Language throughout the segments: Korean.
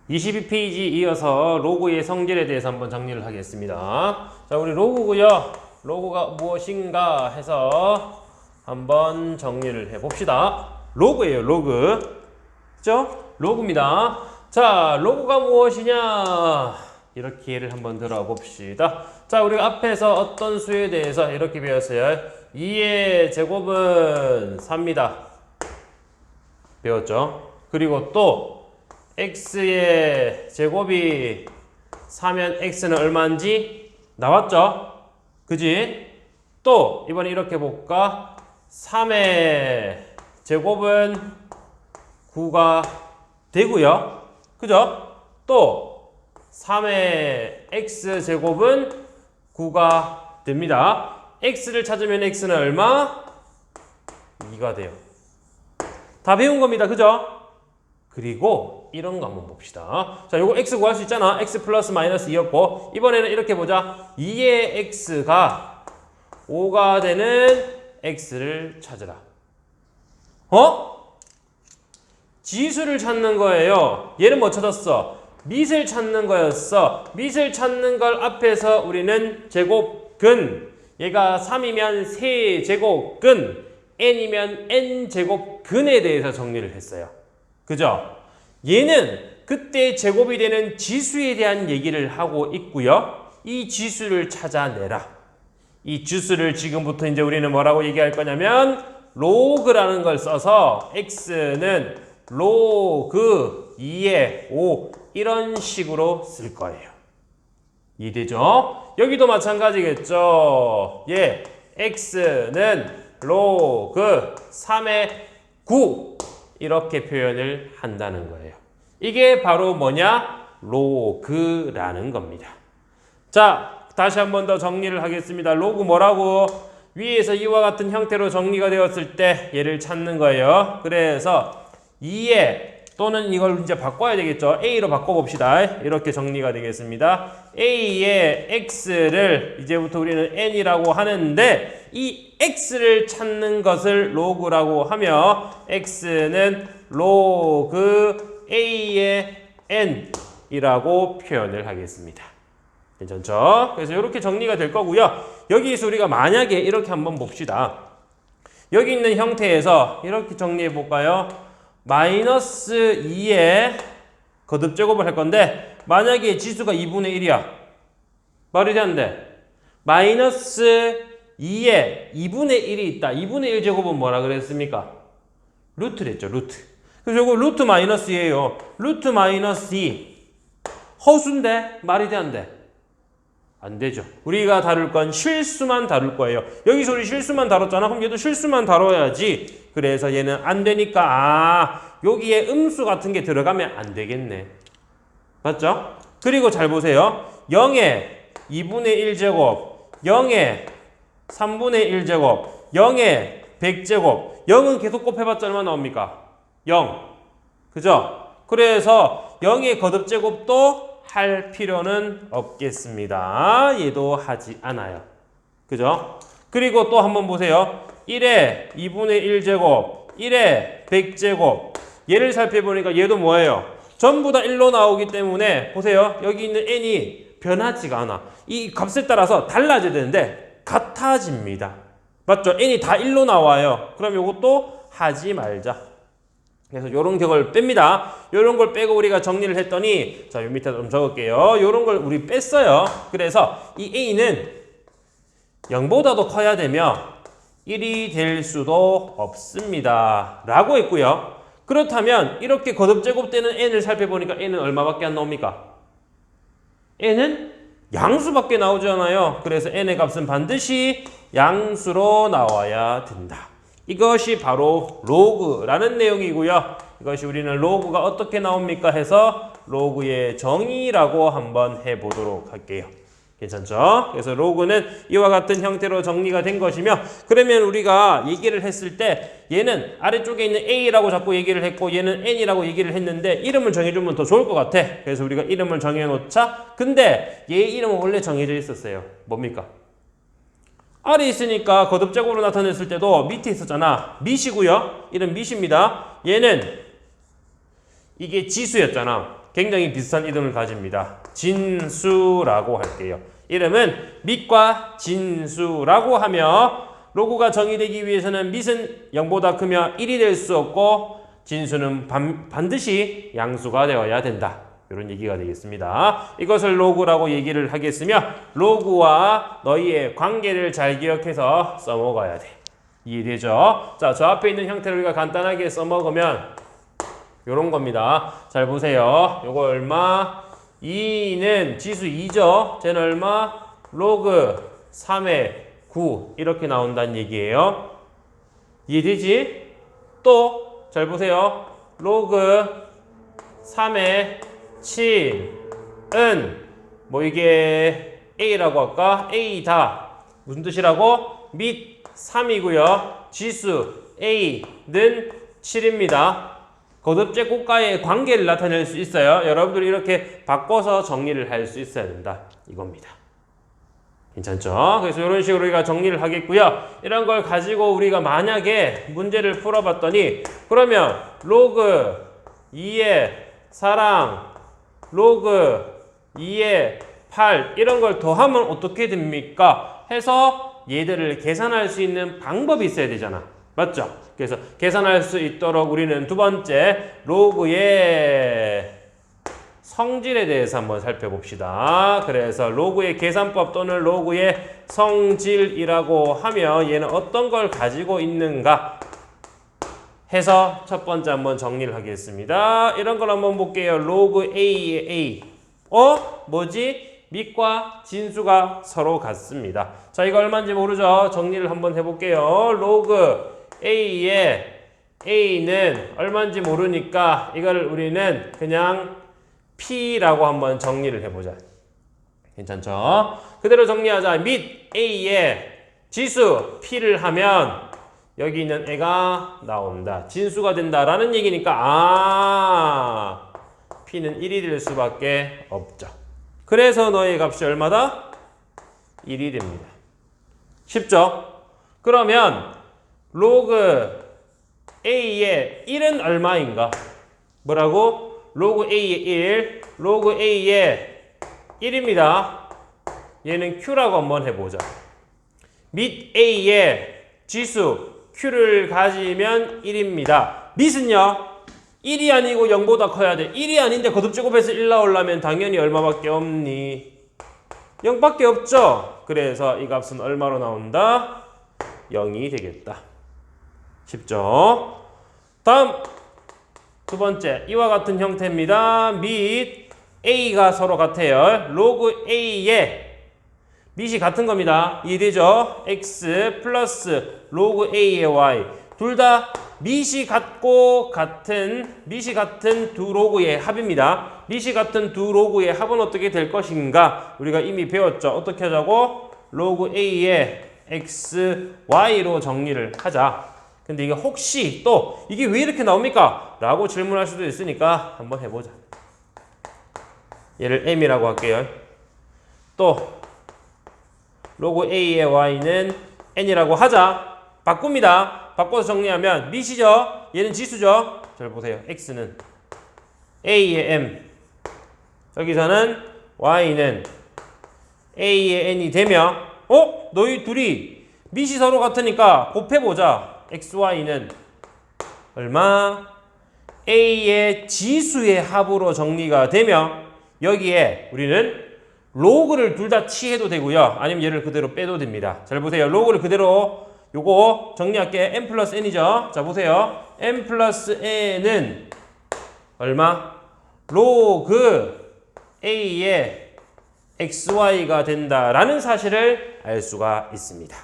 22페이지 이어서 로그의 성질에 대해서 한번 정리를 하겠습니다. 자, 우리 로그고요. 로그가 무엇인가 해서 한번 정리를 해봅시다. 로그예요, 로그. 그죠? 로그입니다. 자, 로그가 무엇이냐? 이렇게 예를 한번 들어봅시다. 자, 우리가 앞에서 어떤 수에 대해서 이렇게 배웠어요. 2의 제곱은 4입니다. 배웠죠? 그리고 또 x의 제곱이 4면 x는 얼마인지 나왔죠? 그지? 또 이번에 이렇게 볼까? 3의 제곱은 9가 되고요. 그죠? 또 3의 x제곱은 9가 됩니다. x를 찾으면 x는 얼마? 2가 돼요. 다 배운 겁니다. 그죠? 그리고 이런 거 한번 봅시다. 자, 요거 x 구할 수 있잖아. x 플러스 마이너스 2였고 이번에는 이렇게 보자. 2의 x가 5가 되는 x를 찾으라. 지수를 찾는 거예요. 얘는 뭐 찾았어? 밑을 찾는 거였어. 밑을 찾는 걸 앞에서 우리는 제곱근, 얘가 3이면 세제곱근, n이면 n제곱근에 대해서 정리를 했어요. 그죠? 얘는 그때 제곱이 되는 지수에 대한 얘기를 하고 있고요. 이 지수를 찾아내라. 이 지수를 지금부터 이제 우리는 뭐라고 얘기할 거냐면 로그라는 걸 써서 x는 로그 2의 5 이런 식으로 쓸 거예요. 이해되죠? 여기도 마찬가지겠죠. 예, x는 로그 3의 9 이렇게 표현을 한다는 거예요. 이게 바로 뭐냐? 로그라는 겁니다. 자, 다시 한 번 더 정리를 하겠습니다. 로그 뭐라고? 위에서 이와 같은 형태로 정리가 되었을 때 얘를 찾는 거예요. 그래서 2에 또는 이걸 이제 바꿔야 되겠죠. a로 바꿔봅시다. 이렇게 정리가 되겠습니다. a의 x를 이제부터 우리는 n이라고 하는데 이 x를 찾는 것을 로그라고 하며 x는 로그 a의 n이라고 표현을 하겠습니다. 괜찮죠? 그래서 이렇게 정리가 될 거고요. 여기에서 우리가 만약에 이렇게 한번 봅시다. 여기 있는 형태에서 이렇게 정리해 볼까요? 마이너스 2의 거듭제곱을 할 건데 만약에 지수가 2분의 1이야. 말이 되는데 마이너스 2에 2분의 1이 있다. 2분의 1 제곱은 뭐라 그랬습니까? 루트랬죠. 루트. 그래서 이거 루트 마이너스예요. 루트 마이너스 2 허수인데 말이 되는데 안 되죠. 우리가 다룰 건 실수만 다룰 거예요. 여기서 우리 실수만 다뤘잖아. 그럼 얘도 실수만 다뤄야지. 그래서 얘는 안 되니까 여기에 음수 같은 게 들어가면 안 되겠네. 맞죠? 그리고 잘 보세요. 0에 2분의 1제곱, 0에 3분의 1제곱, 0에 100제곱. 0은 계속 곱해봤자 얼마 나옵니까? 0. 그죠? 그래서 0의 거듭제곱도 할 필요는 없겠습니다. 얘도 하지 않아요. 그죠? 그리고 또 한번 보세요. 1에 2분의 1제곱, 1에 100제곱. 얘를 살펴보니까 얘도 뭐예요? 전부 다 1로 나오기 때문에 보세요. 여기 있는 n이 변하지가 않아. 이 값에 따라서 달라져야 되는데 같아집니다. 맞죠? n이 다 1로 나와요. 그럼 이것도 하지 말자. 그래서 요런 격을 뺍니다. 요런 걸 빼고 우리가 정리를 했더니 자, 요 밑에 좀 적을게요. 요런 걸 우리 뺐어요. 그래서 이 a는 0보다도 커야 되며 1이 될 수도 없습니다. 라고 했고요. 그렇다면 이렇게 거듭제곱되는 n을 살펴보니까 n은 얼마밖에 안 나옵니까? n은 양수밖에 나오잖아요. 그래서 n의 값은 반드시 양수로 나와야 된다. 이것이 바로 로그라는 내용이고요. 이것이 우리는 로그가 어떻게 나옵니까 해서 로그의 정의라고 한번 해보도록 할게요. 괜찮죠? 그래서 로그는 이와 같은 형태로 정리가 된 것이며 그러면 우리가 얘기를 했을 때 얘는 아래쪽에 있는 a라고 자꾸 얘기를 했고 얘는 n이라고 얘기를 했는데 이름을 정해주면 더 좋을 것 같아. 그래서 우리가 이름을 정해놓자. 근데 얘 이름은 원래 정해져 있었어요. 뭡니까? 아래 있으니까 거듭제곱으로 나타냈을 때도 밑에 있었잖아. 밑이고요. 이름 밑입니다. 얘는 이게 지수였잖아. 굉장히 비슷한 이름을 가집니다. 진수라고 할게요. 이름은 밑과 진수라고 하며 로그가 정의되기 위해서는 밑은 0보다 크며 1이 될 수 없고 진수는 반드시 양수가 되어야 된다. 이런 얘기가 되겠습니다. 이것을 로그라고 얘기를 하겠으며 로그와 너희의 관계를 잘 기억해서 써먹어야 돼. 이해되죠? 자, 저 앞에 있는 형태를 우리가 간단하게 써먹으면 요런 겁니다. 잘 보세요. 요거 얼마? 2는 지수 2죠? 쟤는 얼마? 로그 3의 9 이렇게 나온다는 얘기예요. 이해되지? 또 잘 보세요. 로그 3의 7은 뭐 이게 A라고 할까? A다. 무슨 뜻이라고? 밑 3이고요. 지수 A는 7입니다. 거듭제곱과의 관계를 나타낼 수 있어요. 여러분들이 이렇게 바꿔서 정리를 할 수 있어야 된다. 이겁니다. 괜찮죠? 그래서 이런 식으로 우리가 정리를 하겠고요. 이런 걸 가지고 우리가 만약에 문제를 풀어봤더니 그러면 로그 2의 4랑 로그 2의 8 이런 걸 더하면 어떻게 됩니까? 해서 얘들을 계산할 수 있는 방법이 있어야 되잖아. 맞죠? 그래서 계산할 수 있도록 우리는 두 번째 로그의 성질에 대해서 한번 살펴봅시다. 그래서 로그의 계산법 또는 로그의 성질이라고 하면 얘는 어떤 걸 가지고 있는가 해서 첫 번째 한번 정리를 하겠습니다. 이런 걸 한번 볼게요. 로그 A의 A. 뭐지? 밑과 진수가 서로 같습니다. 자, 이거 얼마인지 모르죠? 정리를 한번 해볼게요. 로그 A의 A는 얼마인지 모르니까 이걸 우리는 그냥 P라고 한번 정리를 해보자. 괜찮죠? 그대로 정리하자. 밑 A의 지수 P를 하면 여기 있는 애가 나온다. 진수가 된다라는 얘기니까 P는 1이 될 수밖에 없죠. 그래서 너의 값이 얼마다? 1이 됩니다. 쉽죠? 그러면 로그 A의 1은 얼마인가? 뭐라고? 로그 A의 1, 로그 A의 1입니다. 얘는 Q라고 한번 해보자. 밑 A의 지수 Q를 가지면 1입니다. 밑은요? 1이 아니고 0보다 커야 돼. 1이 아닌데 거듭제곱해서 1 나오려면 당연히 얼마밖에 없니? 0밖에 없죠? 그래서 이 값은 얼마로 나온다? 0이 되겠다. 쉽죠? 다음 두 번째 이와 같은 형태입니다. 밑 A가 서로 같아요. 로그 A의 밑이 같은 겁니다. 이해되죠? X 플러스 로그 A의 Y 둘 다 밑이 같고 밑이 같은 두 로그의 합입니다. 밑이 같은 두 로그의 합은 어떻게 될 것인가? 우리가 이미 배웠죠. 어떻게 하자고? 로그 A의 X, Y로 정리를 하자. 근데 이게 혹시 또 이게 왜 이렇게 나옵니까? 라고 질문할 수도 있으니까 한번 해보자. 얘를 M이라고 할게요. 또 로그 A의 Y는 N이라고 하자. 바꿉니다. 바꿔서 정리하면 밑이죠. 얘는 지수죠. 잘 보세요. X는 A의 M 여기서는 Y는 A의 N이 되며 너희 둘이 밑이 서로 같으니까 곱해보자. XY는 얼마? A의 지수의 합으로 정리가 되며 여기에 우리는 로그를 둘 다 취해도 되고요. 아니면 얘를 그대로 빼도 됩니다. 잘 보세요. 로그를 그대로 요거 정리할게. M 플러스 N이죠. 자 보세요. M 플러스 N은 얼마? 로그 A의 XY가 된다라는 사실을 알 수가 있습니다.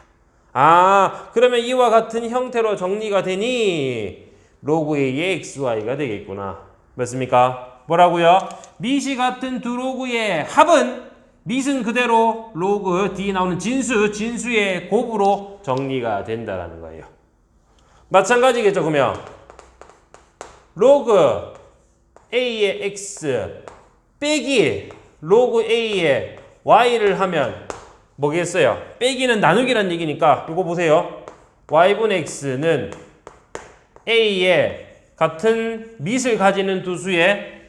그러면 이와 같은 형태로 정리가 되니 로그 A의 XY가 되겠구나. 맞습니까? 뭐라고요? 밑이 같은 두 로그의 합은 밑은 그대로 로그 뒤에 나오는 진수의 곱으로 정리가 된다라는 거예요. 마찬가지겠죠, 그러면 로그 A의 X 빼기 로그 A의 Y를 하면 뭐겠어요? 빼기는 나누기란 얘기니까 이거 보세요. Y분의 X는 A의 같은 밑을 가지는 두 수의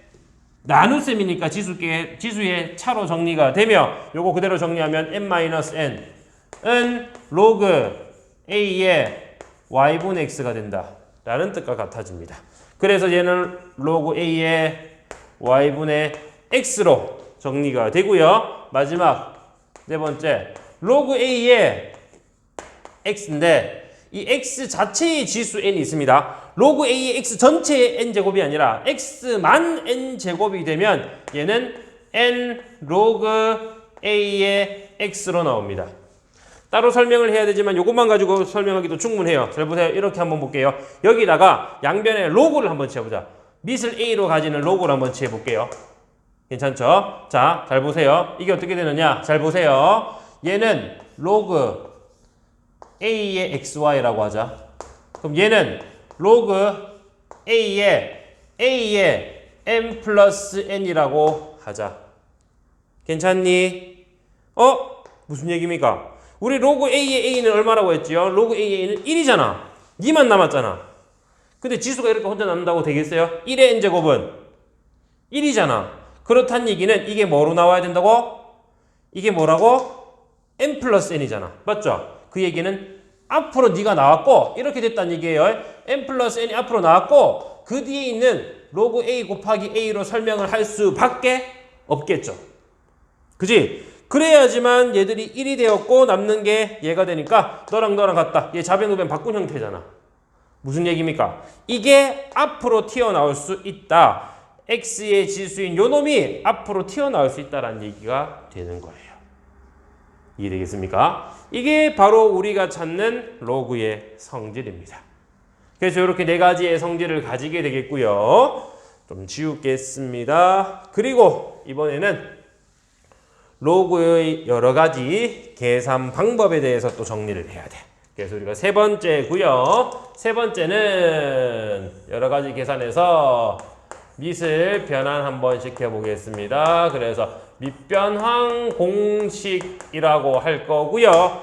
나눗셈이니까 지수의 차로 정리가 되며 요거 그대로 정리하면 n-n은 로그 a의 y분의 x가 된다 라는 뜻과 같아집니다. 그래서 얘는 로그 a의 y분의 x로 정리가 되고요. 마지막 네 번째 로그 a의 x인데 이 x 자체의 지수 n이 있습니다. 로그 a의 x 전체의 n제곱이 아니라 x만 n제곱이 되면 얘는 n 로그 a의 x로 나옵니다. 따로 설명을 해야 되지만 이것만 가지고 설명하기도 충분해요. 잘 보세요. 이렇게 한번 볼게요. 여기다가 양변에 로그를 한번 채워보자. 밑을 a로 가지는 로그를 한번 채워볼게요. 괜찮죠? 자, 잘 보세요. 이게 어떻게 되느냐? 잘 보세요. 얘는 로그 a의 xy라고 하자. 그럼 얘는 로그 a의 m 플러스 n이라고 하자. 괜찮니? 무슨 얘기입니까? 우리 로그 a의 a는 얼마라고 했지요? 로그 a의 a는 1이잖아. 2만 남았잖아. 근데 지수가 이렇게 혼자 남는다고 되겠어요? 1의 n제곱은 1이잖아. 그렇다는 얘기는 이게 뭐로 나와야 된다고? 이게 뭐라고? n 플러스 n이잖아. 맞죠? 그 얘기는 앞으로 네가 나왔고 이렇게 됐다는 얘기예요. n 플러스 n이 앞으로 나왔고 그 뒤에 있는 로그 a 곱하기 a로 설명을 할 수밖에 없겠죠. 그지? 그래야지만 얘들이 1이 되었고 남는 게 얘가 되니까 너랑 같다. 얘 좌변우변 바꾼 형태잖아. 무슨 얘기입니까? 이게 앞으로 튀어나올 수 있다. x의 지수인 요 놈이 앞으로 튀어나올 수 있다라는 얘기가 되는 거예요. 이해되겠습니까? 이게 바로 우리가 찾는 로그의 성질입니다. 그래서 이렇게 네 가지의 성질을 가지게 되겠고요. 좀 지우겠습니다. 그리고 이번에는 로그의 여러 가지 계산 방법에 대해서 또 정리를 해야 돼. 그래서 우리가 세 번째고요. 세 번째는 여러 가지 계산에서 밑을 변환 한번 시켜보겠습니다. 그래서 밑변환 공식이라고 할 거고요.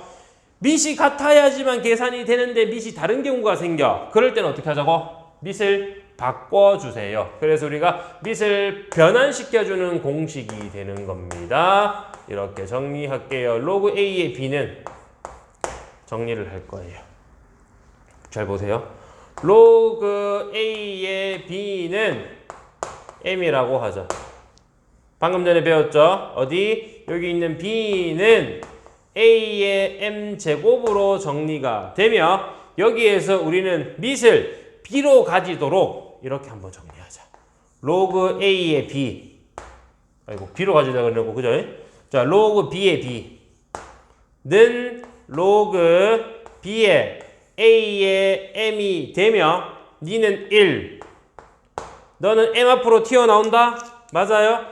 밑이 같아야지만 계산이 되는데 밑이 다른 경우가 생겨. 그럴 때는 어떻게 하자고? 밑을 바꿔주세요. 그래서 우리가 밑을 변환시켜주는 공식이 되는 겁니다. 이렇게 정리할게요. 로그 a의 b는 정리를 할 거예요. 잘 보세요. 로그 a의 b는 m이라고 하죠. 방금 전에 배웠죠? 어디? 여기 있는 b는 a의 m제곱으로 정리가 되며 여기에서 우리는 밑을 b로 가지도록 이렇게 한번 정리하자. 로그 a의 b b로 가지자 그러고 그죠? 자, 로그 b의 b는 로그 b의 a의 m이 되며 니는 1 너는 m 앞으로 튀어나온다? 맞아요?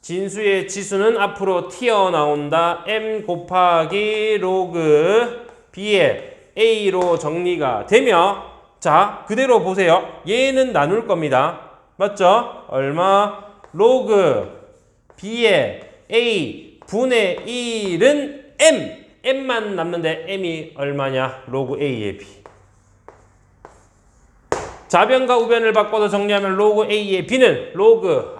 진수의 지수는 앞으로 튀어나온다. m 곱하기 로그 b의 a로 정리가 되며 자, 그대로 보세요. 얘는 나눌 겁니다. 맞죠? 얼마? 로그 b의 a 분의 1은 m만 남는데 m이 얼마냐? 로그 a의 b. 좌변과 우변을 바꿔서 정리하면 로그 a의 b는 로그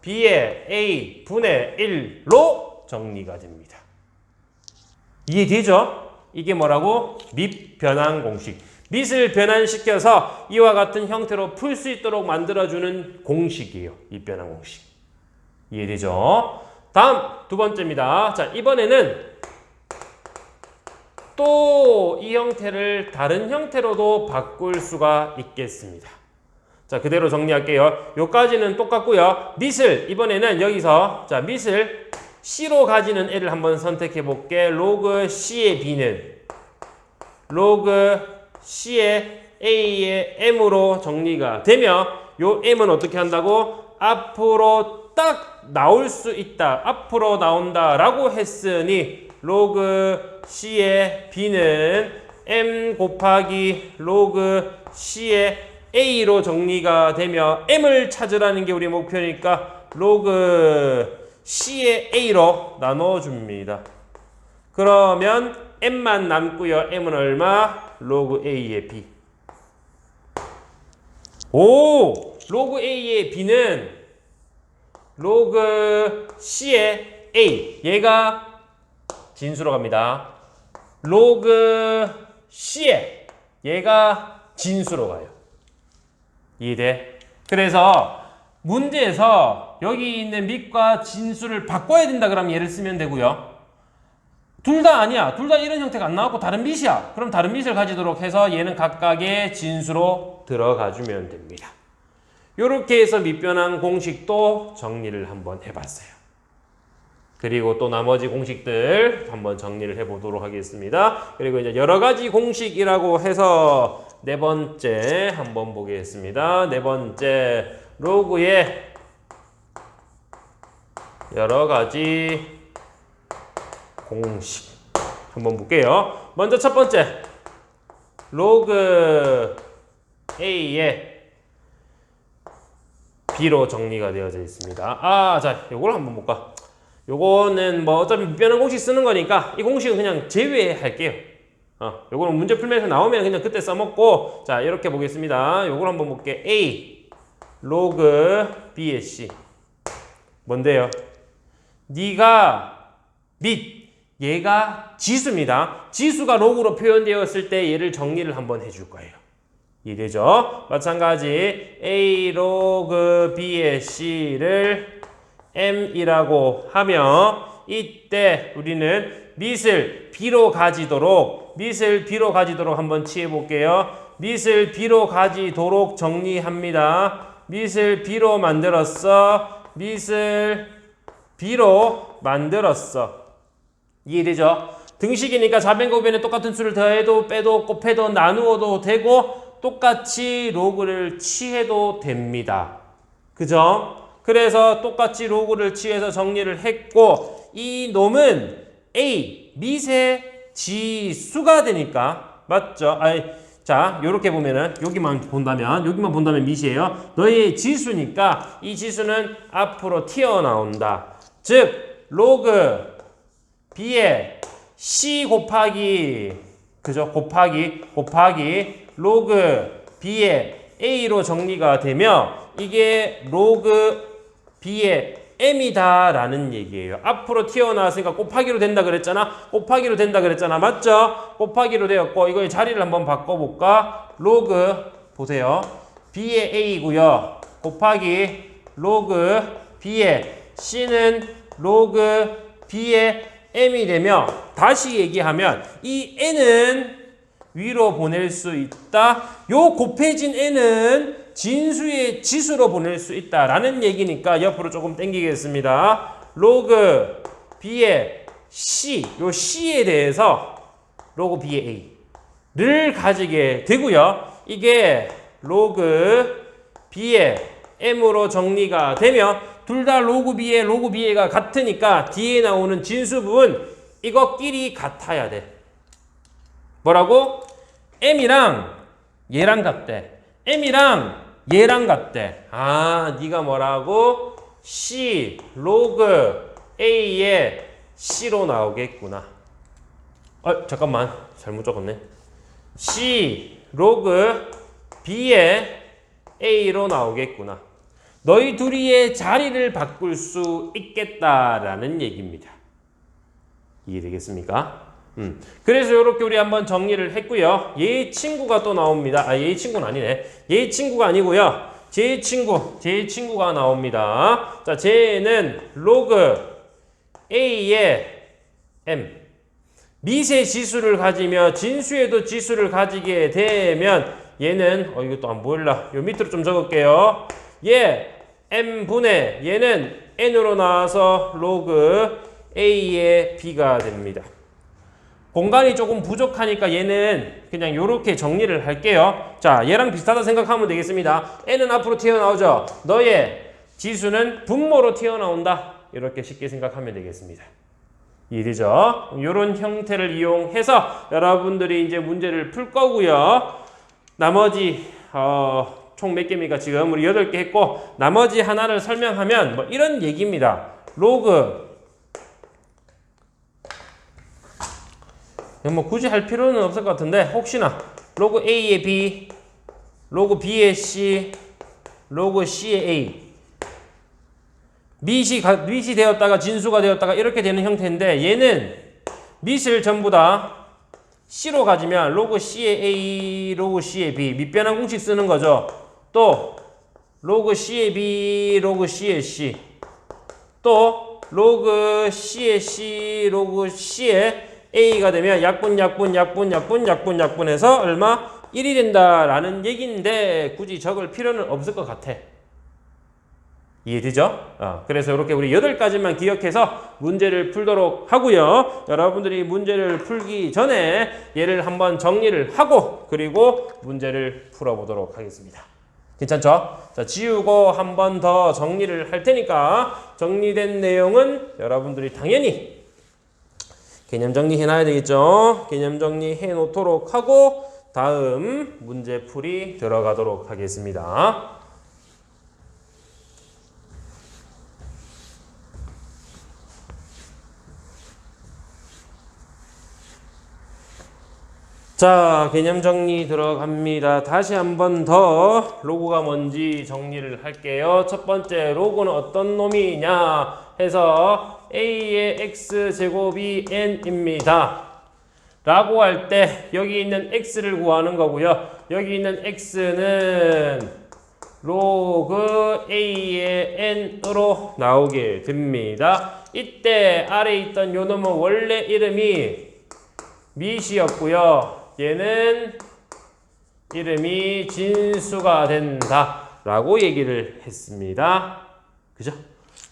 b의 a 분의 1로 정리가 됩니다. 이해되죠? 이게 뭐라고? 밑 변환 공식. 밑을 변환시켜서 이와 같은 형태로 풀 수 있도록 만들어주는 공식이에요. 밑 변환 공식. 이해되죠? 다음 두 번째입니다. 자, 이번에는 또 이 형태를 다른 형태로도 바꿀 수가 있겠습니다. 자, 그대로 정리할게요. 요까지는 똑같고요. 밑을 이번에는 여기서 자, 밑을 c로 가지는 애를 한번 선택해 볼게. 로그 c의 b는 로그 c의 a의 m으로 정리가 되며 요 m은 어떻게 한다고? 앞으로 딱 나올 수 있다. 앞으로 나온다 라고 했으니 로그 c의 b는 m 곱하기 로그 c의 a로 정리가 되며 m을 찾으라는 게 우리 목표니까 로그 c의 a로 나눠줍니다. 그러면 m만 남고요. m은 얼마? 로그 a의 b. 오! 로그 A의 B는 로그 C의 A. 얘가 진수로 갑니다. 로그 C의 얘가 진수로 가요. 이해돼? 그래서 문제에서 여기 있는 밑과 진수를 바꿔야 된다 그러면 얘를 쓰면 되고요. 둘 다 아니야. 둘 다 이런 형태가 안 나왔고 다른 밑이야. 그럼 다른 밑을 가지도록 해서 얘는 각각의 진수로 들어가 주면 됩니다. 이렇게 해서 밑변환 공식도 정리를 한번 해봤어요. 그리고 또 나머지 공식들 한번 정리를 해보도록 하겠습니다. 그리고 이제 여러 가지 공식이라고 해서 네 번째 한번 보겠습니다. 네 번째 로그의 여러 가지 공식 한번 볼게요. 먼저 첫 번째 로그 A의 B로 정리가 되어져 있습니다. 자, 요걸 한번 볼까? 요거는 뭐 어차피 밑변환 공식 쓰는 거니까 이 공식은 그냥 제외할게요. 요거는 문제 풀면서 나오면 그냥 그때 써먹고, 자, 이렇게 보겠습니다. 요걸 한번 볼게. A 로그 B의 C 뭔데요? 네가 밑, 얘가 지수입니다. 지수가 로그로 표현되었을 때 얘를 정리를 한번 해줄 거예요. 이해되죠? 마찬가지 A 로그 B의 C를 M이라고 하며 이때 우리는 밑을 B로 가지도록 한번 취해 볼게요. 밑을 B로 가지도록 정리합니다. 밑을 B로 만들었어. 밑을 B로 만들었어. 이해되죠? 등식이니까 좌변, 곱변에 똑같은 수를 더해도 빼도 곱해도 나누어도 되고 똑같이 로그를 취해도 됩니다. 그죠? 그래서 똑같이 로그를 취해서 정리를 했고 이 놈은 A, 밑의 지수가 되니까 맞죠? 자, 요렇게 보면은 여기만 본다면 밑이에요. 너의 지수니까 이 지수는 앞으로 튀어나온다. 즉 로그 B의 C 곱하기 그죠? 곱하기 로그 B의 A로 정리가 되며 이게 로그 B의 M이다 라는 얘기예요. 앞으로 튀어나왔으니까 곱하기로 된다 그랬잖아. 맞죠? 곱하기로 되었고 이거의 자리를 한번 바꿔볼까? 로그 보세요. B의 A고요. 곱하기 로그 B의 C는 로그 B의 M이 되며 다시 얘기하면 이 N은 위로 보낼 수 있다. 요 곱해진 N은 진수의 지수로 보낼 수 있다라는 얘기니까 옆으로 조금 당기겠습니다. 로그 B의 C, 요 C에 대해서 로그 B의 A를 가지게 되고요. 이게 로그 B의 M으로 정리가 되며 둘 다 로그 B가 같으니까 뒤에 나오는 진수 부분 이거끼리 같아야 돼. 뭐라고? M이랑 얘랑 같대. M이랑 얘랑 같대. 네가 뭐라고? C 로그 A의 C로 나오겠구나. 잠깐만. 잘못 적었네. C 로그 B의 A로 나오겠구나. 너희 둘이의 자리를 바꿀 수 있겠다라는 얘기입니다. 이해되겠습니까? 그래서 이렇게 우리 한번 정리를 했고요. 얘 친구가 또 나옵니다. 얘 친구는 아니네. 얘 친구가 아니고요. 제 친구가 나옵니다. 자, 쟤는 로그 A의 M. 밑의 지수를 가지며 진수에도 지수를 가지게 되면 얘는 이것도 안 보일라. 요 밑으로 좀 적을게요. 얘 M분의 얘는 N으로 나와서 로그 A의 B가 됩니다. 공간이 조금 부족하니까 얘는 그냥 이렇게 정리를 할게요. 자, 얘랑 비슷하다 생각하면 되겠습니다. N은 앞으로 튀어나오죠. 너의 지수는 분모로 튀어나온다. 이렇게 쉽게 생각하면 되겠습니다. 이해되죠? 이런 형태를 이용해서 여러분들이 이제 문제를 풀 거고요. 나머지 총 몇 개입니까? 지금 우리 8개 했고 나머지 하나를 설명하면 뭐 이런 얘기입니다. 로그 뭐 굳이 할 필요는 없을 것 같은데 혹시나 로그 A의 B, 로그 B의 C, 로그 C의 A. 밑이 되었다가 진수가 되었다가 이렇게 되는 형태인데 얘는 밑을 전부 다 C로 가지면 로그 C의 A, 로그 C의 B. 밑변환 공식 쓰는 거죠. 또 로그 C의 B, 로그 C의 C. 또 로그 C의 C, 로그 C의 A가 되면 약분해서 얼마? 1이 된다라는 얘기인데 굳이 적을 필요는 없을 것 같아. 이해되죠? 그래서 이렇게 우리 8가지만 기억해서 문제를 풀도록 하고요. 여러분들이 문제를 풀기 전에 얘를 한번 정리를 하고 그리고 문제를 풀어보도록 하겠습니다. 괜찮죠? 자, 지우고 한 번 더 정리를 할 테니까 정리된 내용은 여러분들이 당연히 개념 정리해 놔야 되겠죠? 개념 정리해 놓도록 하고 다음 문제풀이 들어가도록 하겠습니다. 자, 개념 정리 들어갑니다. 다시 한 번 더 로그가 뭔지 정리를 할게요. 첫 번째 로그는 어떤 놈이냐 해서 A의 X제곱이 N입니다. 라고 할 때 여기 있는 X를 구하는 거고요. 여기 있는 X는 로그 A의 N으로 나오게 됩니다. 이때 아래에 있던 요 놈은 원래 이름이 밑이었고요. 얘는 이름이 진수가 된다 라고 얘기를 했습니다. 그죠?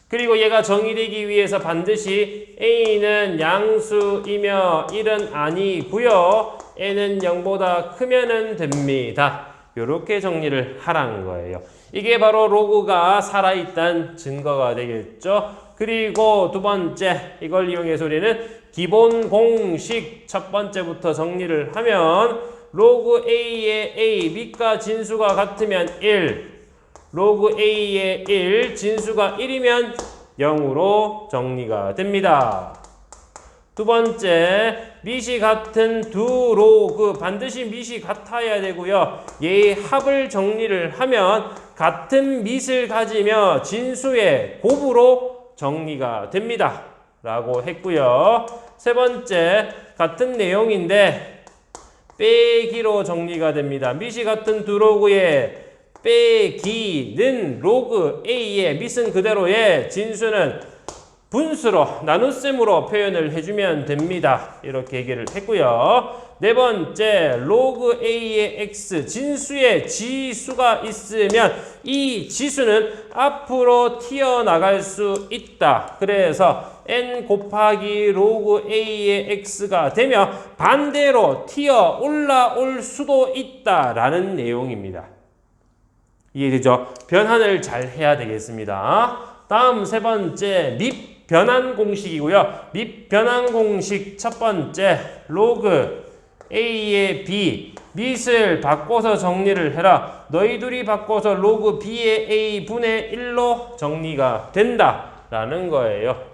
그리고 얘가 정의되기 위해서 반드시 A는 양수이며 1은 아니고요. N은 0보다 크면은 됩니다. 이렇게 정리를 하라는 거예요. 이게 바로 로그가 살아있다는 증거가 되겠죠. 그리고 두 번째, 이걸 이용해서 우리는 기본 공식 첫 번째부터 정리를 하면 로그 A의 A, 밑과 진수가 같으면 1, 로그 A의 1, 진수가 1이면 0으로 정리가 됩니다. 두 번째, 밑이 같은 두 로그, 반드시 밑이 같아야 되고요. 얘의 합을 정리를 하면 같은 밑을 가지며 진수의 곱으로 정리가 됩니다. 라고 했고요. 세 번째, 같은 내용인데 빼기로 정리가 됩니다. 밑이 같은 두 로그의 빼기는 로그 A의 밑은 그대로의 진수는 분수로 나눗셈으로 표현을 해주면 됩니다. 이렇게 얘기를 했고요. 네 번째, 로그 A의 X 진수의 지수가 있으면 이 지수는 앞으로 튀어나갈 수 있다. 그래서 n 곱하기 로그 A의 X가 되며 반대로 튀어 올라올 수도 있다라는 내용입니다. 이해되죠? 변환을 잘 해야 되겠습니다. 다음 세 번째, 밑변환 공식이고요. 밑변환 공식 첫 번째, 로그 A의 B, 밑을 바꿔서 정리를 해라. 너희 둘이 바꿔서 로그 B의 A 분의 1로 정리가 된다라는 거예요.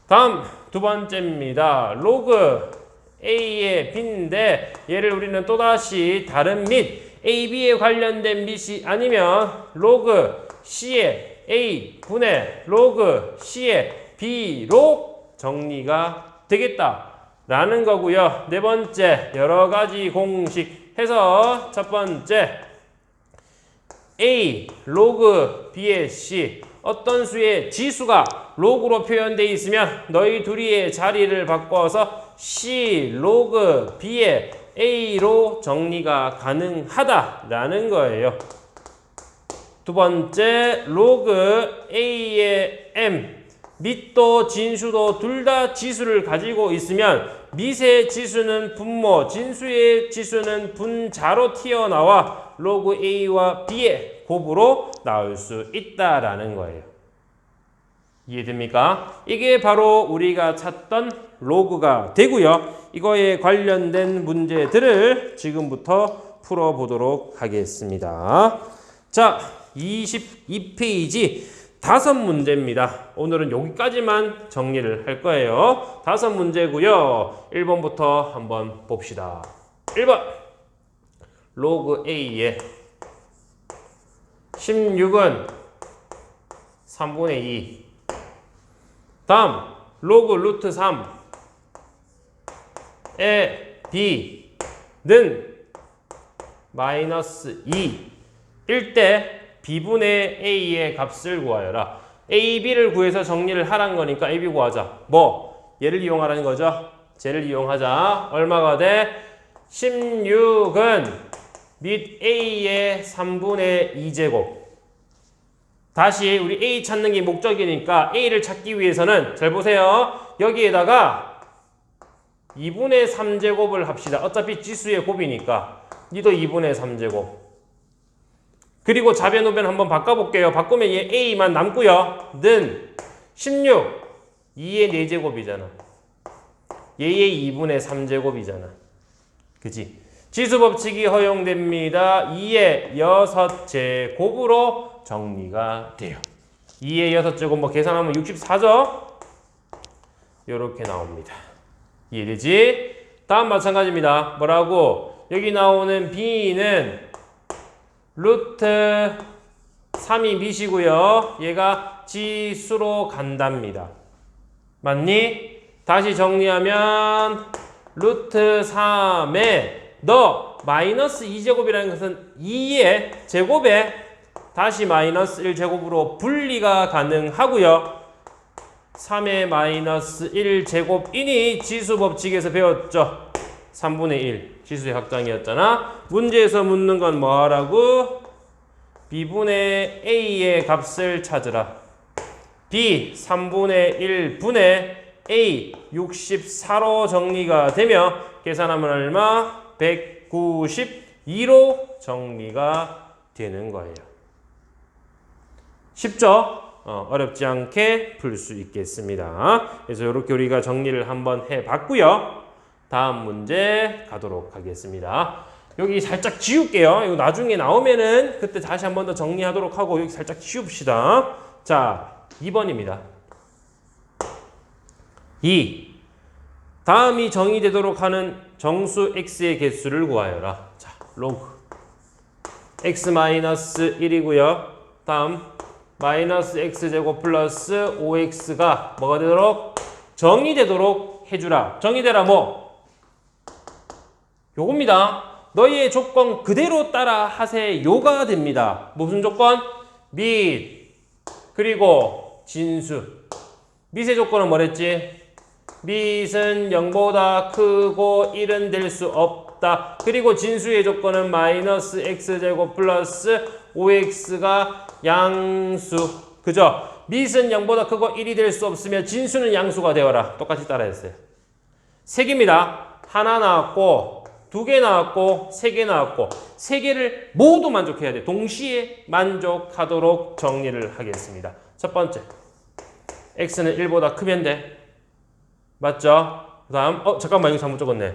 다음 두 번째입니다. 로그 A의 B인데 얘를 우리는 또다시 다른 밑 AB에 관련된 밑이 아니면 로그 C의 A 분의 로그 C의 B로 정리가 되겠다 라는 거고요. 네 번째, 여러 가지 공식 해서 첫 번째, A 로그 B의 C, 어떤 수의 지수가 로그로 표현되어 있으면 너희 둘이의 자리를 바꿔서 C 로그 B의 A로 정리가 가능하다라는 거예요. 두 번째, 로그 A의 M, 밑도 진수도 둘 다 지수를 가지고 있으면 밑의 지수는 분모, 진수의 지수는 분자로 튀어나와 로그 A와 B의 곱으로 나올 수 있다라는 거예요. 이해됩니까? 이게 바로 우리가 찾던 로그가 되고요. 이거에 관련된 문제들을 지금부터 풀어보도록 하겠습니다. 자, 22페이지 5문제입니다. 오늘은 여기까지만 정리를 할 거예요. 5문제고요. 1번부터 한번 봅시다. 1번, 로그 A의 16은 3분의 2. 다음 로그 루트 3에 b는 마이너스 2일 때 b분의 a의 값을 구하여라. a, b를 구해서 정리를 하라는 거니까 a, b 구하자. 뭐? 얘를 이용하라는 거죠. 쟤를 이용하자. 얼마가 돼? 16은 및 a의 3분의 2제곱. 다시 우리 a 찾는 게 목적이니까 a를 찾기 위해서는 잘 보세요. 여기에다가 2분의 3제곱을 합시다. 어차피 지수의 곱이니까 니도 2분의 3제곱. 그리고 좌변 우변 한번 바꿔볼게요. 바꾸면 얘 a만 남고요. 는 16 2의 4제곱이잖아. 얘의 2분의 3제곱이잖아. 그지? 지수 법칙이 허용됩니다. 2의 6제곱으로 정리가 돼요. 2의 6제곱 뭐 계산하면 64죠? 요렇게 나옵니다. 이해되지? 다음 마찬가지입니다. 뭐라고? 여기 나오는 b는 루트 3이 미시고요. 얘가 지수로 간답니다. 맞니? 다시 정리하면 루트 3에 너 마이너스 2제곱이라는 것은 2의 제곱에 다시 마이너스 1제곱으로 분리가 가능하고요. 3의 마이너스 1제곱이니 지수 법칙에서 배웠죠. 3분의 1 지수의 확장이었잖아. 문제에서 묻는 건 뭐라고? b분의 a의 값을 찾으라. b 3분의 1분의 a 64로 정리가 되며 계산하면 얼마? 192로 정리가 되는 거예요. 쉽죠? 어렵지 않게 풀 수 있겠습니다. 그래서 이렇게 우리가 정리를 한번 해봤고요. 다음 문제 가도록 하겠습니다. 여기 살짝 지울게요. 이거 나중에 나오면은 그때 다시 한 번 더 정리하도록 하고 여기 살짝 지웁시다. 자, 2번입니다. 2. 다음이 정의되도록 하는 정수 x의 개수를 구하여라. 자, 로그 x-1이고요. 다음 마이너스 x제곱 플러스 5x가 뭐가 되도록? 정의되도록 해주라. 정의되라 뭐? 요겁니다. 너희의 조건 그대로 따라 하세요가 됩니다. 무슨 조건? 및 그리고 진수. 밋의 조건은 뭐랬지? 밋은 0보다 크고 1은 될 수 없다. 그리고 진수의 조건은 마이너스 x제곱 플러스 5x가 양수. 그죠? 밋은 0보다 크고 1이 될 수 없으며 진수는 양수가 되어라. 똑같이 따라했어요. 3개입니다. 하나 나왔고 2개 나왔고 3개 나왔고 3개를 모두 만족해야 돼. 동시에 만족하도록 정리를 하겠습니다. 첫 번째, x는 1보다 크면 돼. 맞죠? 그 다음 잠깐만 이거 잘못 적었네.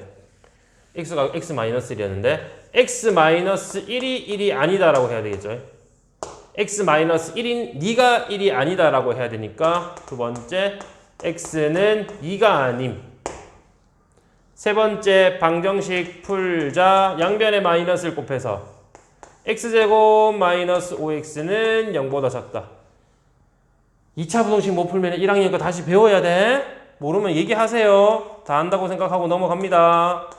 x가 x-1이었는데 x-1이 1이 아니다라고 해야 되겠죠. x-1인 네가 1이 아니다라고 해야 되니까 두 번째 x는 2가 아님. 세 번째 방정식 풀자. 양변에 마이너스를 곱해서 x제곱 마이너스 5x는 0보다 작다. 2차 부동식 못 풀면 1학년 거 다시 배워야 돼. 모르면 얘기하세요. 다 안다고 생각하고 넘어갑니다.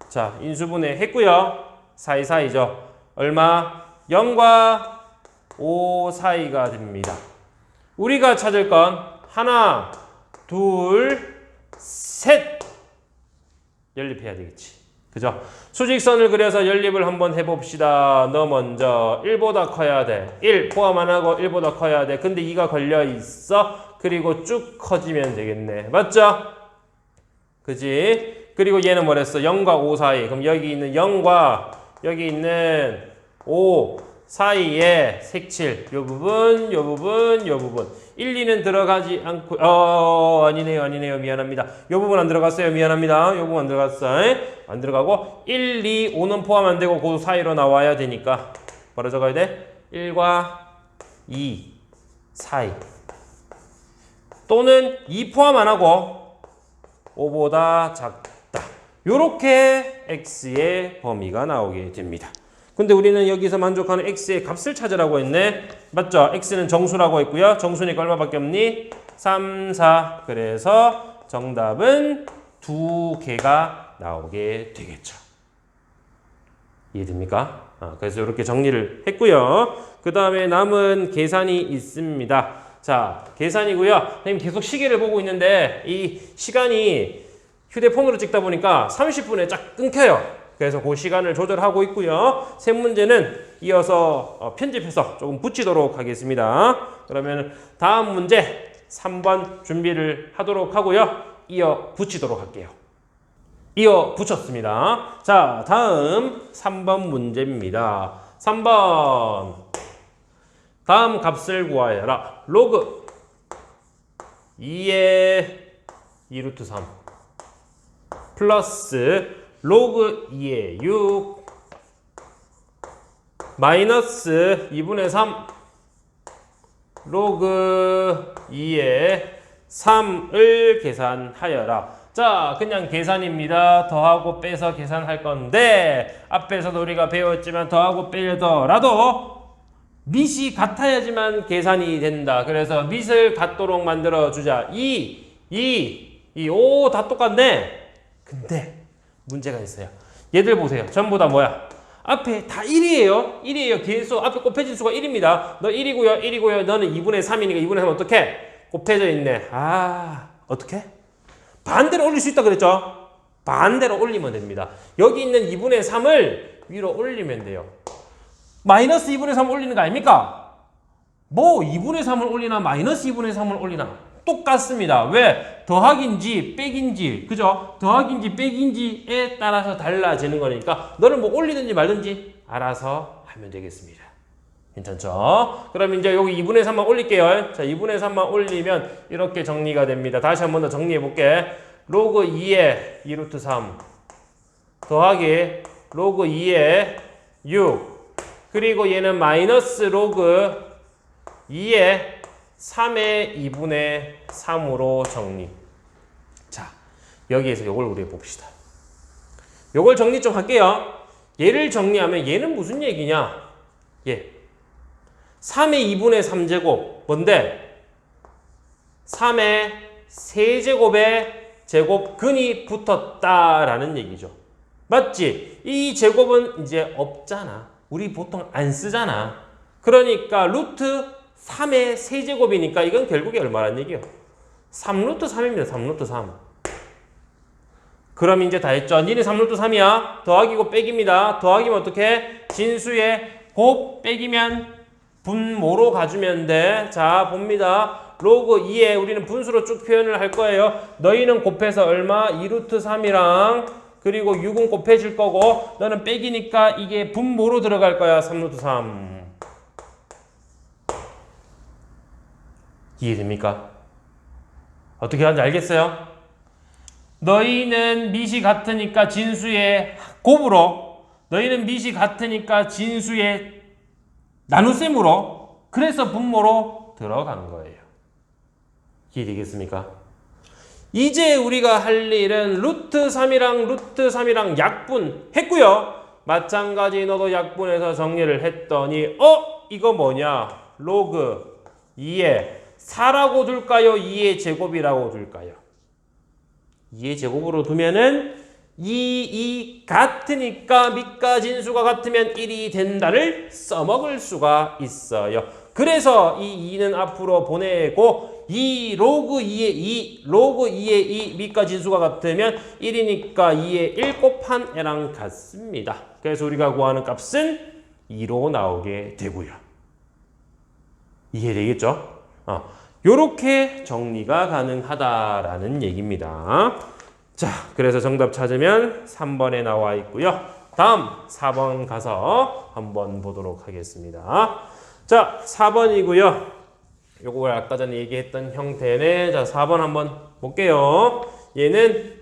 자, 인수분해 했고요. 사이사이죠. 얼마? 0과 5 사이가 됩니다. 우리가 찾을 건 하나, 둘, 셋. 연립해야 되겠지. 그죠? 수직선을 그려서 연립을 한번 해봅시다. 너 먼저 1보다 커야 돼. 1 포함 안 하고 1보다 커야 돼. 근데 2가 걸려 있어. 그리고 쭉 커지면 되겠네. 맞죠? 그지? 그리고 얘는 뭐랬어? 0과 5 사이. 그럼 여기 있는 0과 여기 있는 5 사이에 색칠. 요 부분, 요 부분, 요 부분. 1, 2는 들어가지 않고 아니네요. 미안합니다. 요 부분 안 들어갔어요. 미안합니다. 요 부분 안 들어갔어요. 안 들어가고 1, 2, 5는 포함 안 되고 그 사이로 나와야 되니까 뭐라 적어야 돼? 1과 2 사이. 또는 2 포함 안 하고 5보다 작다. 요렇게 x의 범위가 나오게 됩니다. 근데 우리는 여기서 만족하는 x의 값을 찾으라고 했네. 맞죠? x는 정수라고 했고요. 정수니까 얼마밖에 없니? 3, 4. 그래서 정답은 2개가 나오게 되겠죠. 이해됩니까? 그래서 이렇게 정리를 했고요. 그 다음에 남은 계산이 있습니다. 자, 계산이고요. 선생님 계속 시계를 보고 있는데 이 시간이 휴대폰으로 찍다 보니까 30분에 쫙 끊겨요. 그래서 그 시간을 조절하고 있고요. 세 문제는 이어서 편집해서 조금 붙이도록 하겠습니다. 그러면 다음 문제 3번 준비를 하도록 하고요. 이어 붙이도록 할게요. 이어 붙였습니다. 자, 다음 3번 문제입니다. 3번 다음 값을 구하여라. 로그 2의 2루트 3 플러스 로그 2의 6 마이너스 2분의 3 로그 2의 3을 계산하여라. 자, 그냥 계산입니다. 더하고 빼서 계산할 건데 앞에서도 우리가 배웠지만 더하고 빼더라도 밑이 같아야지만 계산이 된다. 그래서 밑을 같도록 만들어 주자. 5 다 똑같네. 근데 문제가 있어요. 얘들 보세요. 전부 다 뭐야? 앞에 다 1이에요. 1이에요. 계속 앞에 곱해진 수가 1입니다. 너 1이고요. 1이고요. 너는 2분의 3이니까 2분의 3 어떻게? 곱해져 있네. 어떻게? 반대로 올릴 수 있다 그랬죠? 반대로 올리면 됩니다. 여기 있는 2분의 3을 위로 올리면 돼요. 마이너스 2분의 3 올리는 거 아닙니까? 뭐 2분의 3을 올리나 마이너스 2분의 3을 올리나 똑같습니다. 왜? 더하기인지 빼기인지, 그죠? 더하기인지 빼기인지에 따라서 달라지는 거니까 너는 뭐 올리든지 말든지 알아서 하면 되겠습니다. 괜찮죠? 그럼 이제 여기 2분의 3만 올릴게요. 자, 2분의 3만 올리면 이렇게 정리가 됩니다. 다시 한 번 더 정리해 볼게. 로그 2의 2루트 3 더하기 로그 2의 6 그리고 얘는 마이너스 로그 2의 3의 2분의 3으로 정리. 자, 여기에서 이걸 우리 봅시다. 이걸 정리 좀 할게요. 얘를 정리하면 얘는 무슨 얘기냐? 3의 2분의 3제곱 뭔데? 3의 세제곱에 제곱근이 붙었다라는 얘기죠. 맞지? 이 제곱은 이제 없잖아. 우리 보통 안 쓰잖아. 그러니까 루트 3의 세제곱이니까 이건 결국에 얼마란 얘기예요? 3루트 3입니다. 3루트 3. 그럼 이제 다 했죠. 니네 3루트 3이야. 더하기고 빼기입니다. 더하기면 어떻게? 진수에 곱 빼기면 분모로 가주면 돼. 자, 봅니다. 로그 2에 우리는 분수로 쭉 표현을 할 거예요. 너희는 곱해서 얼마? 2루트 3이랑 그리고 6은 곱해질 거고 너는 빼기니까 이게 분모로 들어갈 거야. 3루트 3. 이해됩니까? 어떻게 하는지 알겠어요? 너희는 밑이 같으니까 진수의 곱으로 너희는 밑이 같으니까 진수의 나눗셈으로 그래서 분모로 들어가는 거예요. 이해되겠습니까? 이제 우리가 할 일은 루트 3이랑 약분 했고요. 마찬가지 너도 약분해서 정리를 했더니 이거 뭐냐? 로그 2에 4라고 둘까요? 2의 제곱이라고 둘까요? 2의 제곱으로 두면은 2 같으니까 밑과 진수가 같으면 1이 된다를 써먹을 수가 있어요. 그래서 이 2는 앞으로 보내고 로그 2의 2 밑과 진수가 같으면 1이니까 2의 1 곱한 애랑 같습니다. 그래서 우리가 구하는 값은 2로 나오게 되고요. 이해되겠죠? 요렇게 정리가 가능하다라는 얘기입니다. 자, 그래서 정답 찾으면 3번에 나와 있고요. 다음 4번 가서 한번 보도록 하겠습니다. 자, 4번이고요. 요걸 아까 전에 얘기했던 형태네. 자, 4번 한번 볼게요. 얘는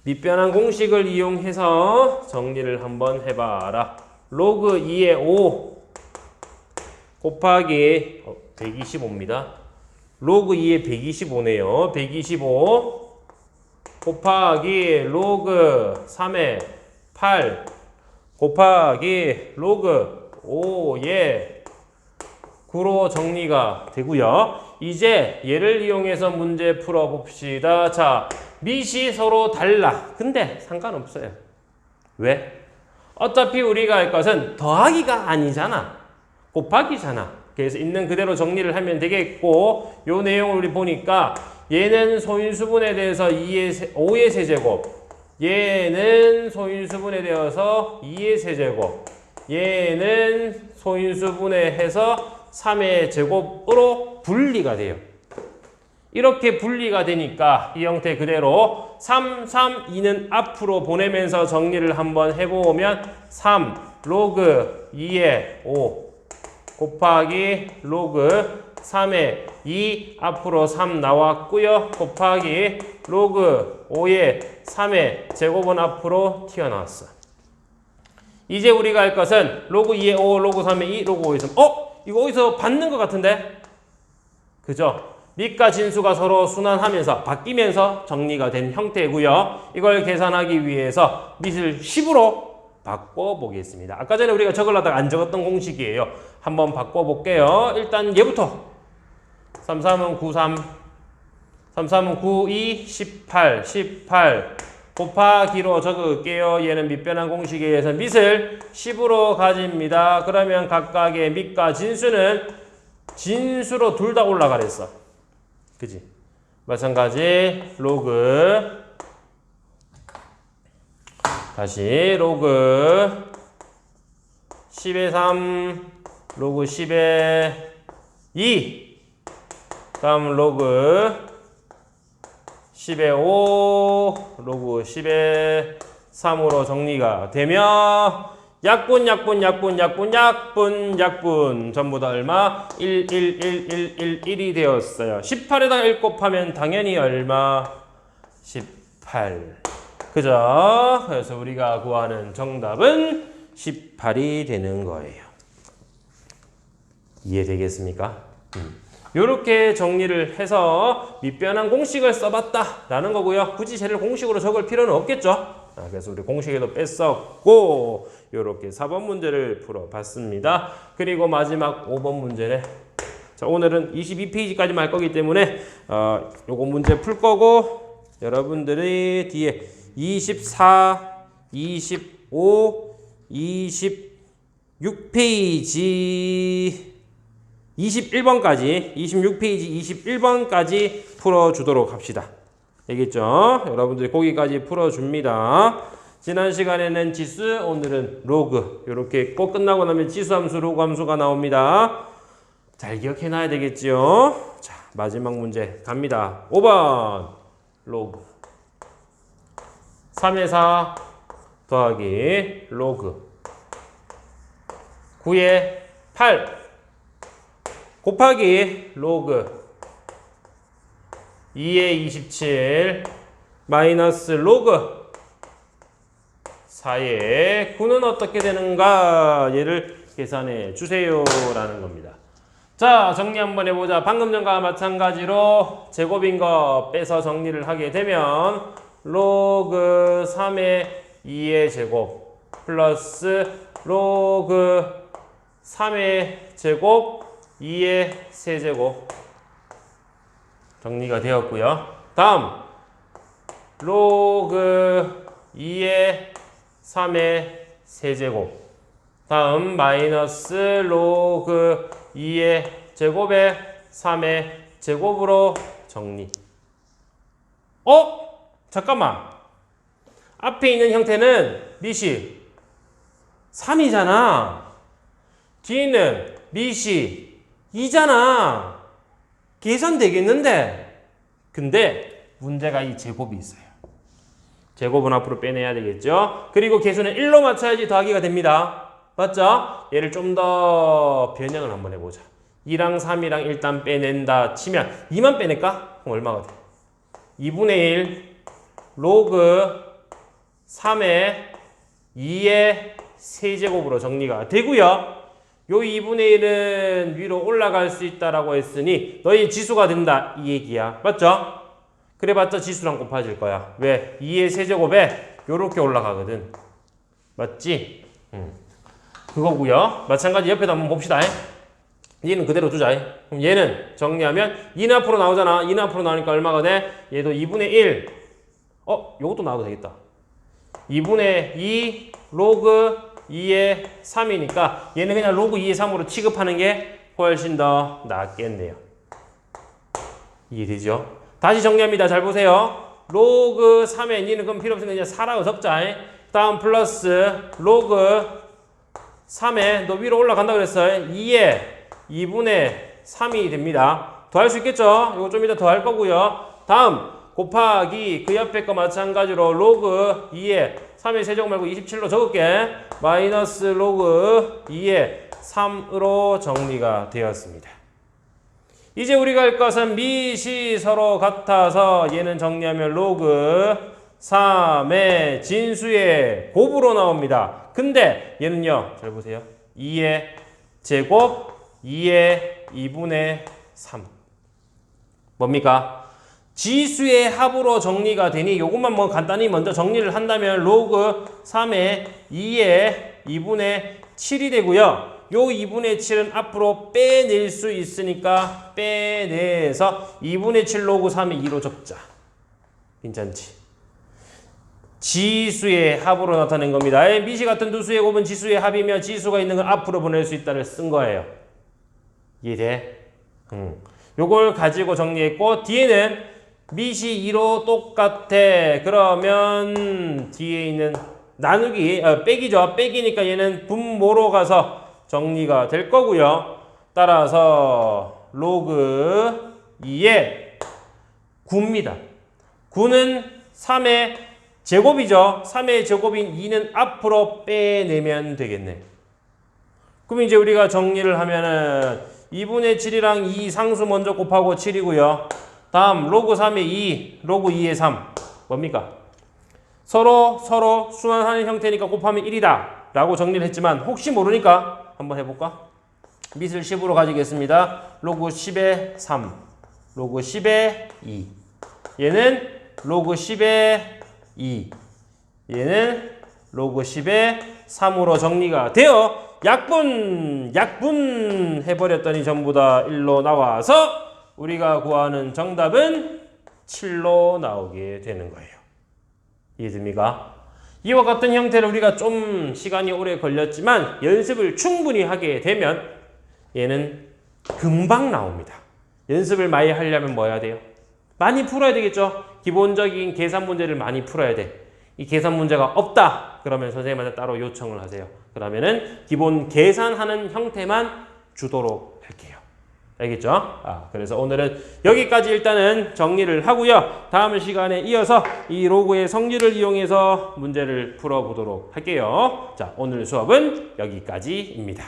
밑변환 공식을 이용해서 정리를 한번 해봐라. 로그 2의 5 곱하기 125입니다. 로그 2의 125네요. 125 곱하기 로그 3의 8 곱하기 로그 5의 9로 정리가 되고요. 이제 얘를 이용해서 문제 풀어봅시다. 자, 밑이 서로 달라. 근데 상관없어요. 왜? 어차피 우리가 할 것은 더하기가 아니잖아. 곱하기잖아. 그래서 있는 그대로 정리를 하면 되겠고, 요 내용을 우리 보니까 얘는 소인수분에 대해서 5의 세제곱, 얘는 소인수분에 대해서 2의 세제곱, 얘는 소인수분해 해서 3의 제곱으로 분리가 돼요. 이렇게 분리가 되니까 이 형태 그대로 3, 3, 2는 앞으로 보내면서 정리를 한번 해보면 3 로그 2의 5 곱하기 로그 3의 2 앞으로 3 나왔고요. 곱하기 로그 5의 3의 제곱은 앞으로 튀어나왔어. 이제 우리가 할 것은 로그 2의 5, 로그 3의 2, 로그 5의 3. 이거 어디서 받는 것 같은데? 그죠? 밑과 진수가 서로 순환하면서 바뀌면서 정리가 된 형태고요. 이걸 계산하기 위해서 밑을 10으로 바꿔보겠습니다. 아까 전에 우리가 적으려다가 안 적었던 공식이에요. 한번 바꿔볼게요. 일단 얘부터 3, 3은 9, 3 3, 3은 9, 2, 18 18 곱하기로 적을게요. 얘는 밑변환 공식에 의해서 밑을 10으로 가집니다. 그러면 각각의 밑과 진수는 진수로 둘 다 올라가랬어. 그지? 마찬가지 로그 다시 로그 10의 3 로그 10의 2 다음 로그 10의 5 로그 10의 3으로 정리가 되며 약분 전부 다 얼마? 1, 1, 1, 1, 1, 1이 되었어요. 18에다가 1 곱하면 당연히 얼마? 18. 그죠? 그래서 우리가 구하는 정답은 18이 되는 거예요. 이해되겠습니까? 이렇게 정리를 해서 밑변환 공식을 써봤다라는 거고요. 굳이 쟤를 공식으로 적을 필요는 없겠죠. 그래서 우리 공식에도 뺐었고 이렇게 4번 문제를 풀어봤습니다. 그리고 마지막 5번 문제네. 자, 오늘은 22페이지까지만 할 거기 때문에 요거 문제 풀 거고 여러분들이 뒤에 24, 25, 26페이지 21번까지 26페이지 21번까지 풀어주도록 합시다. 알겠죠? 여러분들이 거기까지 풀어줍니다. 지난 시간에는 지수, 오늘은 로그 이렇게 꼭 끝나고 나면 지수 함수, 로그 함수가 나옵니다. 잘 기억해놔야 되겠죠? 자, 마지막 문제 갑니다. 5번 로그 3의 4 더하기 로그 9의 8 곱하기 로그 2의 27 마이너스 로그 4의 9는 어떻게 되는가? 얘를 계산해 주세요 라는 겁니다. 자, 정리 한번 해보자. 방금 전과 마찬가지로 제곱인 거 빼서 정리를 하게 되면 로그 3의 2의 제곱 플러스 로그 3의 제곱 2의 세제곱 정리가 되었고요. 다음 로그 2의 3의 세제곱 다음 마이너스 로그 2의 제곱의 3의 제곱으로 정리. 잠깐만. 앞에 있는 형태는 밑이 3이잖아. 뒤에는 밑이 2잖아. 계산되겠는데? 근데 문제가 이 제곱이 있어요. 제곱은 앞으로 빼내야 되겠죠? 그리고 개수는 1로 맞춰야지 더하기가 됩니다. 맞죠? 얘를 좀 더 변형을 한번 해보자. 2랑 3이랑 일단 빼낸다 치면 2만 빼낼까? 그럼 얼마가 돼? 2분의 1 로그 3의 2의 세제곱으로 정리가 되고요. 요 2분의 1은 위로 올라갈 수 있다라고 했으니 너희 지수가 된다 이 얘기야. 맞죠? 그래봤자 지수랑 곱해질 거야. 왜? 2의 세제곱에 요렇게 올라가거든. 맞지? 그거고요. 마찬가지 옆에도 한번 봅시다. 얘는 그대로 두자. 그럼 얘는 정리하면 2는 앞으로 나오잖아. 2는 앞으로 나오니까 얼마가 돼? 얘도 2분의 1. 요것도 나와도 되겠다. 2분의 2 로그 2의 3이니까 얘는 그냥 로그 2의 3으로 취급하는 게 훨씬 더 낫겠네요. 이해되죠? 다시 정리합니다. 잘 보세요. 로그 3의 2는 그럼 필요 없으니까 그냥 4라고 적자. 다음 플러스 로그 3에 너 위로 올라간다 그랬어요. 2에 2분의 3이 됩니다. 더할 수 있겠죠? 이거 좀 이따 더 할 거고요. 다음 곱하기 그 옆에 거 마찬가지로 로그 2에 3의 세제곱 말고 27로 적을게. 마이너스 로그 2에 3으로 정리가 되었습니다. 이제 우리가 할 것은 밑이 서로 같아서 얘는 정리하면 로그 3의 진수의 곱으로 나옵니다. 근데 얘는요. 잘 보세요. 2의 제곱 2의 2분의 3 뭡니까? 지수의 합으로 정리가 되니 요것만 뭐 간단히 먼저 정리를 한다면 로그 3의 2의 2분의 7이 되고요. 요 2분의 7은 앞으로 빼낼 수 있으니까 빼내서 2분의 7 로그 3의 2로 적자. 괜찮지? 지수의 합으로 나타낸 겁니다. 밑이 같은 두 수의 곱은 지수의 합이며 지수가 있는 걸 앞으로 보낼 수 있다를 쓴 거예요. 이해돼? 요걸 가지고 정리했고 뒤에는 밑이 2로 똑같아. 그러면 뒤에 있는 나누기, 빼기죠. 빼기니까 얘는 분모로 가서 정리가 될 거고요. 따라서 로그 2의 9입니다. 9는 3의 제곱이죠. 3의 제곱인 2는 앞으로 빼내면 되겠네. 그럼 이제 우리가 정리를 하면은 2분의 7이랑 2 상수 먼저 곱하고 7이고요. 다음 로그 3의 2, 로그 2의 3 뭡니까? 서로 순환하는 형태니까 곱하면 1이다 라고 정리를 했지만 혹시 모르니까 한번 해볼까? 밑을 10으로 가지겠습니다. 로그 10의 3, 로그 10의 2 얘는 로그 10의 2 얘는 로그 10의 3으로 정리가 되어 약분 해버렸더니 전부 다 1로 나와서 우리가 구하는 정답은 7로 나오게 되는 거예요. 이해됩니까? 이와 같은 형태를 우리가 좀 시간이 오래 걸렸지만 연습을 충분히 하게 되면 얘는 금방 나옵니다. 연습을 많이 하려면 뭐 해야 돼요? 많이 풀어야 되겠죠? 기본적인 계산 문제를 많이 풀어야 돼. 이 계산 문제가 없다. 그러면 선생님한테 따로 요청을 하세요. 그러면은 기본 계산하는 형태만 주도록 할게요. 알겠죠? 그래서 오늘은 여기까지 일단은 정리를 하고요. 다음 시간에 이어서 이 로그의 성질을 이용해서 문제를 풀어보도록 할게요. 자, 오늘 수업은 여기까지입니다.